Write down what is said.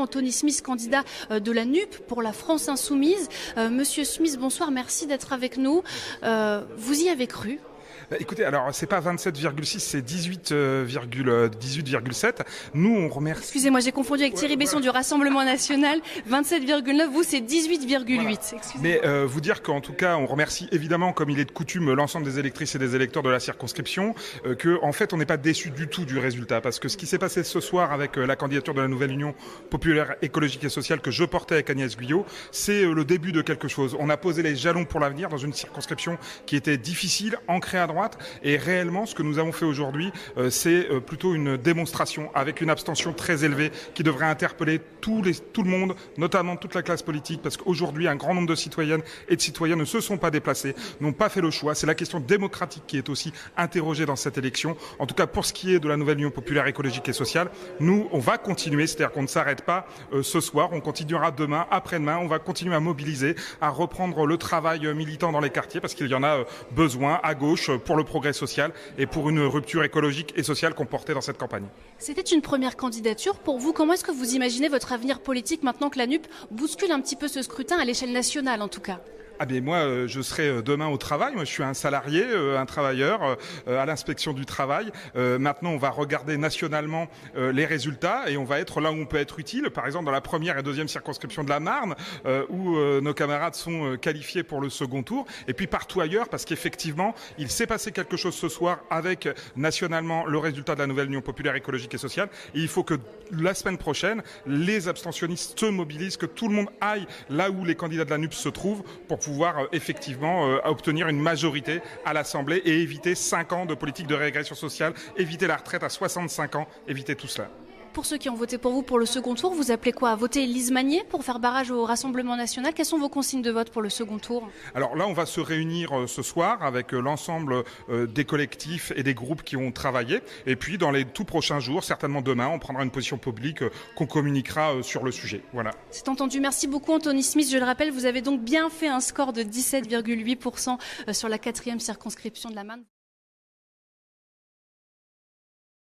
Anthony Smith, candidat de la NUP pour la France Insoumise. Monsieur Smith, bonsoir, merci d'être avec nous. Vous y avez cru ? Écoutez, alors c'est pas 27,6, c'est 18,7. Nous, on remercie. Excusez-moi, j'ai confondu avec Thierry Besson du Rassemblement National. 27,9, vous c'est 18,8. Voilà. Mais vous dire qu'en tout cas, on remercie évidemment, comme il est de coutume, l'ensemble des électrices et des électeurs de la circonscription, que en fait, on n'est pas déçu du tout du résultat, parce que ce qui s'est passé ce soir avec la candidature de la nouvelle Union populaire, écologique et sociale que je portais avec Agnès Guyot, c'est le début de quelque chose. On a posé les jalons pour l'avenir dans une circonscription qui était difficile, ancrée à droite. Et réellement, ce que nous avons fait aujourd'hui, c'est plutôt une démonstration avec une abstention très élevée qui devrait interpeller tout le monde, notamment toute la classe politique, parce qu'aujourd'hui, un grand nombre de citoyennes et de citoyens ne se sont pas déplacés, n'ont pas fait le choix. C'est la question démocratique qui est aussi interrogée dans cette élection. En tout cas, pour ce qui est de la nouvelle Union populaire, écologique et sociale, nous, on va continuer, c'est-à-dire qu'on ne s'arrête pas ce soir, on continuera demain, après-demain, on va continuer à mobiliser, à reprendre le travail militant dans les quartiers, parce qu'il y en a besoin à gauche pour le progrès social et pour une rupture écologique et sociale qu'on portait dans cette campagne. C'était une première candidature pour vous. Comment est-ce que vous imaginez votre avenir politique maintenant que la NUP bouscule un petit peu ce scrutin à l'échelle nationale en tout cas ? Ah bien moi, je serai demain au travail. Moi, je suis un salarié, un travailleur à l'inspection du travail. Maintenant, on va regarder nationalement les résultats et on va être là où on peut être utile. Par exemple, dans la première et deuxième circonscription de la Marne, où nos camarades sont qualifiés pour le second tour. Et puis partout ailleurs, parce qu'effectivement, il s'est passé quelque chose ce soir avec nationalement le résultat de la nouvelle Union populaire, écologique et sociale. Et il faut que la semaine prochaine, les abstentionnistes se mobilisent, que tout le monde aille là où les candidats de la NUP se trouvent pour pouvoir effectivement obtenir une majorité à l'Assemblée et éviter 5 ans de politique de régression sociale, éviter la retraite à 65 ans, éviter tout cela. Pour ceux qui ont voté pour vous pour le second tour, vous appelez quoi ? À voter Lise Magnier pour faire barrage au Rassemblement National ? Quelles sont vos consignes de vote pour le second tour ? Alors là, on va se réunir ce soir avec l'ensemble des collectifs et des groupes qui ont travaillé. Et puis, dans les tout prochains jours, certainement demain, on prendra une position publique qu'on communiquera sur le sujet. Voilà. C'est entendu. Merci beaucoup, Anthony Smith. Je le rappelle, vous avez donc bien fait un score de 17,8% sur la 4e circonscription de la Marne.